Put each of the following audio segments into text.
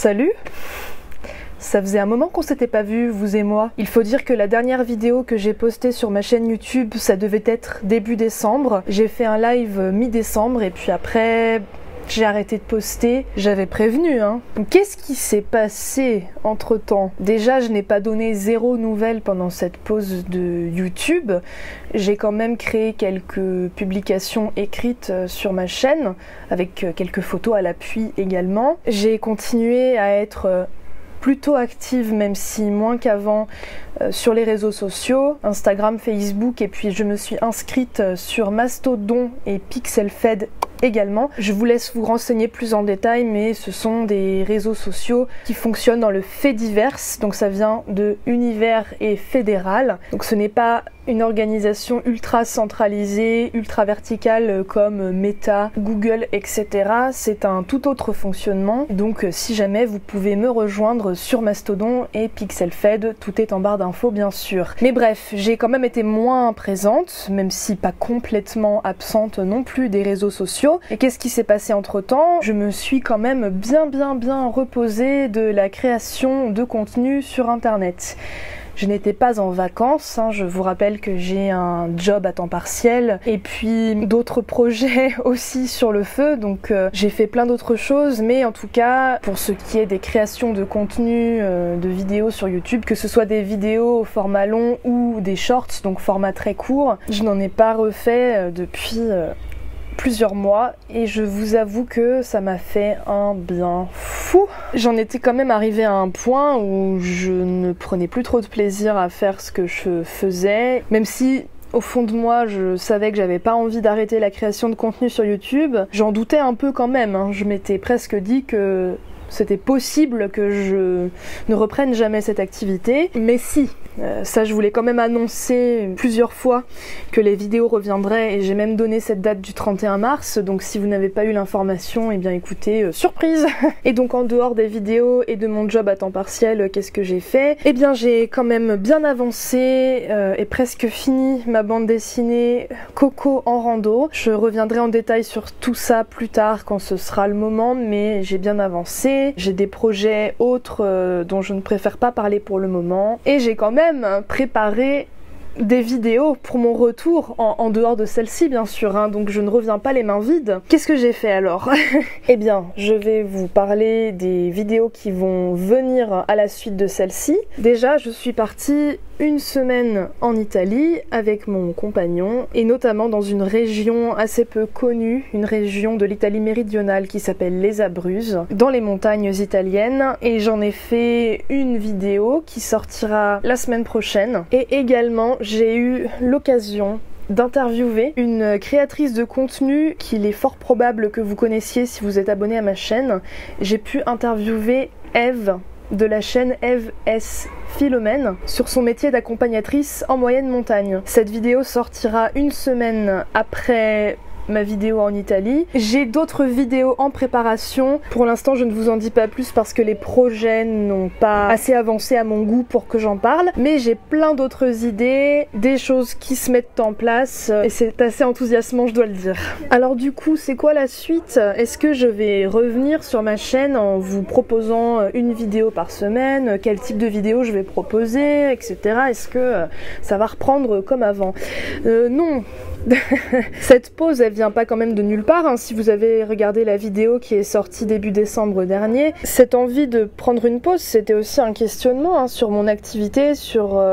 Salut! Ça faisait un moment qu'on s'était pas vu, vous et moi. Il faut dire que la dernière vidéo que j'ai postée sur ma chaîne YouTube, ça devait être début décembre. J'ai fait un live mi-décembre et puis après, j'ai arrêté de poster. J'avais prévenu, hein. Qu'est-ce qui s'est passé entre-temps? Déjà, je n'ai pas donné zéro nouvelle pendant cette pause de YouTube. J'ai quand même créé quelques publications écrites sur ma chaîne, avec quelques photos à l'appui également. J'ai continué à être plutôt active, même si moins qu'avant, sur les réseaux sociaux, Instagram, Facebook, et puis je me suis inscrite sur Mastodon et Pixelfed également. Je vous laisse vous renseigner plus en détail, mais ce sont des réseaux sociaux qui fonctionnent dans le fait divers, donc ça vient de univers et fédéral, donc ce n'est pas une organisation ultra centralisée, ultra verticale comme Meta, Google, etc. C'est un tout autre fonctionnement, donc si jamais vous pouvez me rejoindre sur Mastodon et Pixelfed, tout est en barre d'infos bien sûr. Mais bref, j'ai quand même été moins présente, même si pas complètement absente non plus des réseaux sociaux. Et qu'est-ce qui s'est passé entre temps? Je me suis quand même bien reposée de la création de contenu sur internet. Je n'étais pas en vacances, hein. Je vous rappelle que j'ai un job à temps partiel et puis d'autres projets aussi sur le feu, donc j'ai fait plein d'autres choses, mais en tout cas pour ce qui est des créations de contenu, de vidéos sur YouTube, que ce soit des vidéos au format long ou des shorts, donc format très court, je n'en ai pas refait depuis plusieurs mois et je vous avoue que ça m'a fait un bien fou. J'en étais quand même arrivée à un point où je ne prenais plus trop de plaisir à faire ce que je faisais, même si au fond de moi je savais que j'avais pas envie d'arrêter la création de contenu sur YouTube. J'en doutais un peu quand même, hein. Je m'étais presque dit que c'était possible que je ne reprenne jamais cette activité, mais si, ça je voulais quand même annoncer plusieurs fois que les vidéos reviendraient et j'ai même donné cette date du 31 mars, donc si vous n'avez pas eu l'information, eh bien écoutez, surprise. Et donc en dehors des vidéos et de mon job à temps partiel, qu'est-ce que j'ai fait? Eh bien j'ai quand même bien avancé et presque fini ma bande dessinée Coco en rando. Je reviendrai en détail sur tout ça plus tard quand ce sera le moment, mais j'ai bien avancé. J'ai des projets autres dont je ne préfère pas parler pour le moment. Et j'ai quand même préparé des vidéos pour mon retour, en dehors de celle-ci bien sûr, hein, donc je ne reviens pas les mains vides. Qu'est-ce que j'ai fait alors? Eh bien, je vais vous parler des vidéos qui vont venir à la suite de celle-ci. Déjà, je suis partie une semaine en Italie avec mon compagnon et notamment dans une région assez peu connue, une région de l'Italie méridionale qui s'appelle les Abruzzes, dans les montagnes italiennes, et j'en ai fait une vidéo qui sortira la semaine prochaine. Et également j'ai eu l'occasion d'interviewer une créatrice de contenu qu'il est fort probable que vous connaissiez si vous êtes abonné à ma chaîne. J'ai pu interviewer Eve de la chaîne Eve S Philomène sur son métier d'accompagnatrice en moyenne montagne. Cette vidéo sortira une semaine après ma vidéo en Italie. J'ai d'autres vidéos en préparation. Pour l'instant, je ne vous en dis pas plus parce que les projets n'ont pas assez avancé à mon goût pour que j'en parle. Mais j'ai plein d'autres idées, des choses qui se mettent en place et c'est assez enthousiasmant, je dois le dire. Alors du coup, c'est quoi la suite? Est-ce que je vais revenir sur ma chaîne en vous proposant une vidéo par semaine? Quel type de vidéo je vais proposer, etc. Est-ce que ça va reprendre comme avant? Non. Cette pause, elle vient pas quand même de nulle part, hein. Si vous avez regardé la vidéo qui est sortie début décembre dernier, cette envie de prendre une pause, c'était aussi un questionnement, hein, sur mon activité, sur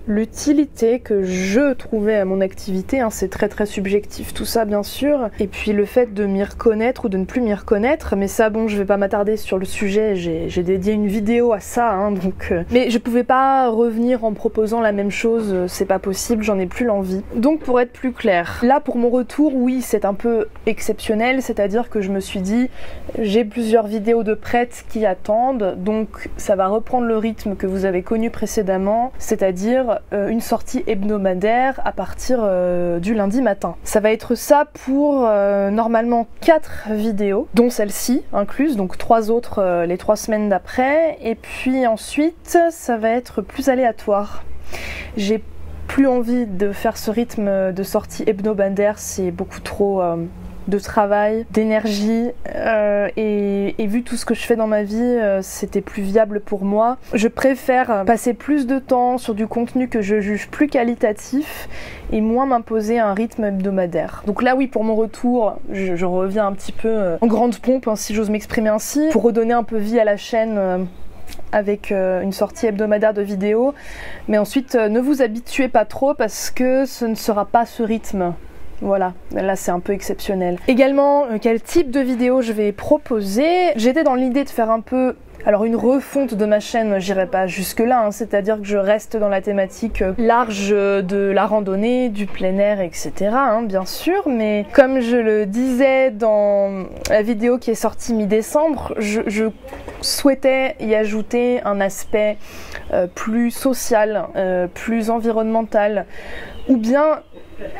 l'utilité que je trouvais à mon activité, hein. C'est très subjectif tout ça bien sûr, et puis le fait de m'y reconnaître ou de ne plus m'y reconnaître, mais ça bon, je vais pas m'attarder sur le sujet, j'ai dédié une vidéo à ça, hein, donc mais je pouvais pas revenir en proposant la même chose, c'est pas possible, j'en ai plus l'envie. Donc pour être plus clair, là pour mon retour, oui c'est un peu exceptionnel, c'est-à-dire que je me suis dit j'ai plusieurs vidéos de prêtes qui attendent, donc ça va reprendre le rythme que vous avez connu précédemment, c'est-à-dire une sortie hebdomadaire à partir du lundi matin. Ça va être ça pour normalement 4 vidéos, dont celle-ci incluse, donc 3 autres les 3 semaines d'après, et puis ensuite ça va être plus aléatoire. J'ai plus envie de faire ce rythme de sortie hebdomadaire, c'est beaucoup trop de travail, d'énergie et vu tout ce que je fais dans ma vie, c'était plus viable pour moi. Je préfère passer plus de temps sur du contenu que je juge plus qualitatif et moins m'imposer un rythme hebdomadaire. Donc là oui, pour mon retour, je reviens un petit peu en grande pompe, hein, si j'ose m'exprimer ainsi, pour redonner un peu vie à la chaîne avec une sortie hebdomadaire de vidéos. Mais ensuite, ne vous habituez pas trop parce que ce ne sera pas ce rythme. Voilà, là c'est un peu exceptionnel. Également, quel type de vidéo je vais proposer? J'étais dans l'idée de faire un peu... Alors une refonte de ma chaîne, j'irai pas jusque là, hein, c'est-à-dire que je reste dans la thématique large de la randonnée, du plein air, etc. Hein, bien sûr, mais comme je le disais dans la vidéo qui est sortie mi-décembre, je souhaitais y ajouter un aspect plus social, plus environnemental, ou bien,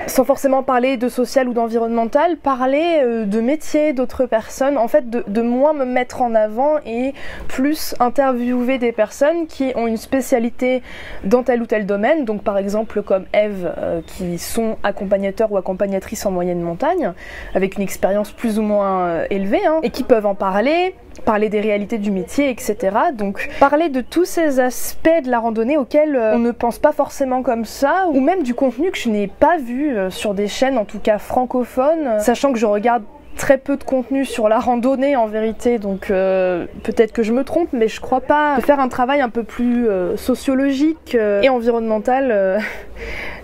sans forcément parler de social ou d'environnemental, parler de métier, d'autres personnes, en fait de moins me mettre en avant et plus interviewer des personnes qui ont une spécialité dans tel ou tel domaine, donc par exemple comme Eve, qui sont accompagnateurs ou accompagnatrices en moyenne montagne, avec une expérience plus ou moins élevée, hein, et qui peuvent en parler des réalités du métier, etc. Donc parler de tous ces aspects de la randonnée auxquels on ne pense pas forcément comme ça, ou même du contenu que je n'ai pas vu sur des chaînes, en tout cas francophones, sachant que je regarde très peu de contenu sur la randonnée en vérité, donc peut-être que je me trompe, mais je crois pas. De faire un travail un peu plus sociologique et environnemental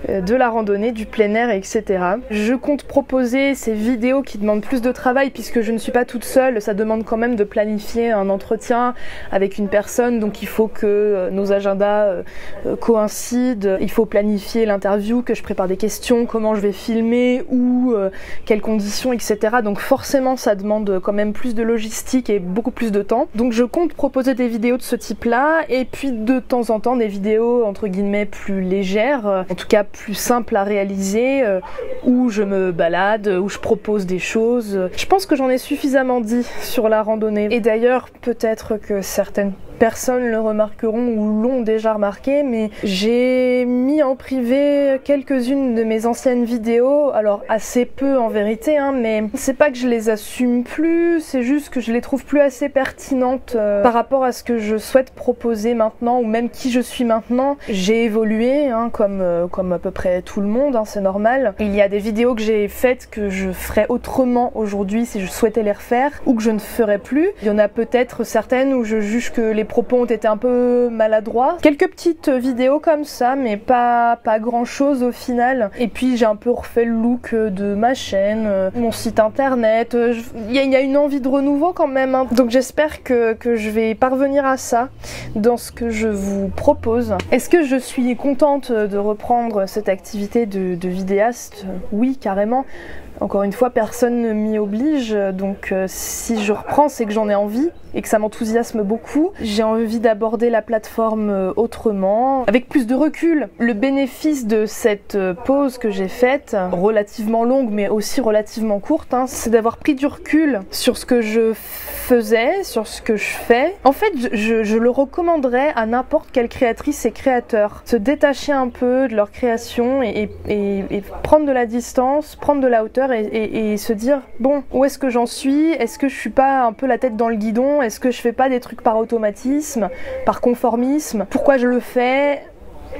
de la randonnée, du plein air, etc. Je compte proposer ces vidéos qui demandent plus de travail puisque je ne suis pas toute seule, ça demande quand même de planifier un entretien avec une personne, donc il faut que nos agendas coïncident, il faut planifier l'interview, que je prépare des questions, comment je vais filmer, où, quelles conditions, etc. Donc forcément ça demande quand même plus de logistique et beaucoup plus de temps. Donc je compte proposer des vidéos de ce type-là et puis de temps en temps des vidéos entre guillemets plus légères, en tout cas plus simple à réaliser, où je me balade, où je propose des choses. Je pense que j'en ai suffisamment dit sur la randonnée. Et d'ailleurs, peut-être que certaines personnes le remarqueront ou l'ont déjà remarqué, mais j'ai mis en privé quelques-unes de mes anciennes vidéos, alors assez peu en vérité, hein, mais c'est pas que je les assume plus, c'est juste que je les trouve plus assez pertinentes par rapport à ce que je souhaite proposer maintenant, ou même qui je suis maintenant. J'ai évolué, hein, comme à peu près tout le monde, hein, c'est normal. Il y a des vidéos que j'ai faites que je ferais autrement aujourd'hui si je souhaitais les refaire, ou que je ne ferais plus. Il y en a peut-être certaines où je juge que les propos ont été un peu maladroits. Quelques petites vidéos comme ça, mais pas grand chose au final. Et puis j'ai un peu refait le look de ma chaîne, mon site internet. Il y a une envie de renouveau quand même, hein. Donc j'espère que je vais parvenir à ça dans ce que je vous propose. Est-ce que je suis contente de reprendre cette activité de vidéaste? Oui, carrément. Encore une fois, personne ne m'y oblige, donc si je reprends, c'est que j'en ai envie et que ça m'enthousiasme beaucoup. J'ai envie d'aborder la plateforme autrement, avec plus de recul. Le bénéfice de cette pause que j'ai faite, relativement longue mais aussi relativement courte, hein, c'est d'avoir pris du recul sur ce que je faisais, sur ce que je fais. En fait, je le recommanderais à n'importe quelle créatrice et créateur. Se détacher un peu de leur création et prendre de la distance, prendre de la hauteur et se dire, bon, où est-ce que j'en suis? Est-ce que je suis pas un peu la tête dans le guidon? Est-ce que je fais pas des trucs par automatisme, par conformisme? Pourquoi je le fais?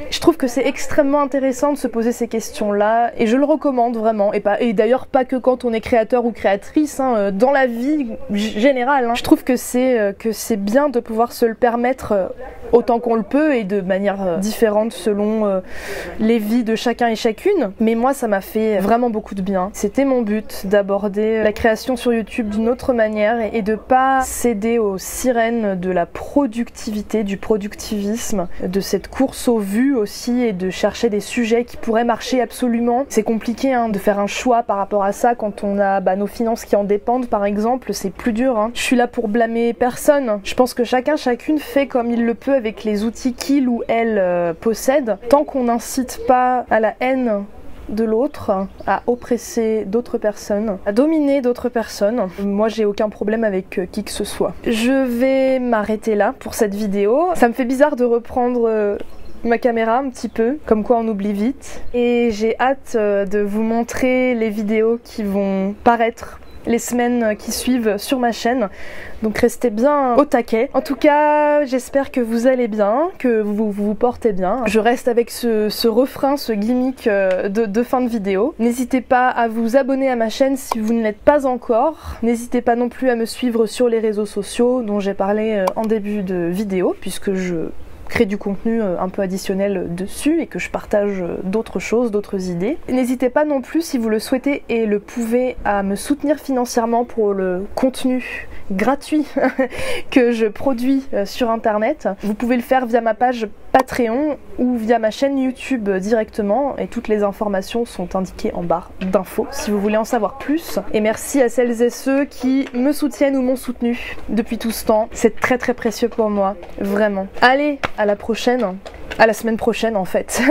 Je trouve que c'est extrêmement intéressant de se poser ces questions-là et je le recommande vraiment. Et d'ailleurs pas que quand on est créateur ou créatrice, hein, dans la vie générale. Hein. Je trouve que c'est bien de pouvoir se le permettre autant qu'on le peut et de manière différente selon les vies de chacun et chacune. Mais moi ça m'a fait vraiment beaucoup de bien. C'était mon but d'aborder la création sur YouTube d'une autre manière et de pas céder aux sirènes de la productivité, du productivisme, de cette course aux vues aussi et de chercher des sujets qui pourraient marcher absolument. C'est compliqué, hein, de faire un choix par rapport à ça quand on a nos finances qui en dépendent par exemple, c'est plus dur. Hein. Je suis là pour blâmer personne. Je pense que chacune fait comme il le peut avec les outils qu'il ou elle possède. Tant qu'on n'incite pas à la haine de l'autre, à oppresser d'autres personnes, à dominer d'autres personnes. Moi j'ai aucun problème avec qui que ce soit. Je vais m'arrêter là pour cette vidéo. Ça me fait bizarre de reprendre ma caméra un petit peu, comme quoi on oublie vite. Et j'ai hâte de vous montrer les vidéos qui vont paraître les semaines qui suivent sur ma chaîne. Donc restez bien au taquet. En tout cas, j'espère que vous allez bien, que vous vous portez bien. Je reste avec ce refrain, ce gimmick de fin de vidéo. N'hésitez pas à vous abonner à ma chaîne si vous ne l'êtes pas encore. N'hésitez pas non plus à me suivre sur les réseaux sociaux dont j'ai parlé en début de vidéo, puisque je crée du contenu un peu additionnel dessus et que je partage d'autres choses, d'autres idées. N'hésitez pas non plus, si vous le souhaitez et le pouvez, à me soutenir financièrement pour le contenu gratuit que je produis sur internet. Vous pouvez le faire via ma page Patreon ou via ma chaîne YouTube directement, et toutes les informations sont indiquées en barre d'infos si vous voulez en savoir plus. Et merci à celles et ceux qui me soutiennent ou m'ont soutenu depuis tout ce temps. C'est très très précieux pour moi, vraiment. Allez, à la prochaine, à la semaine prochaine en fait.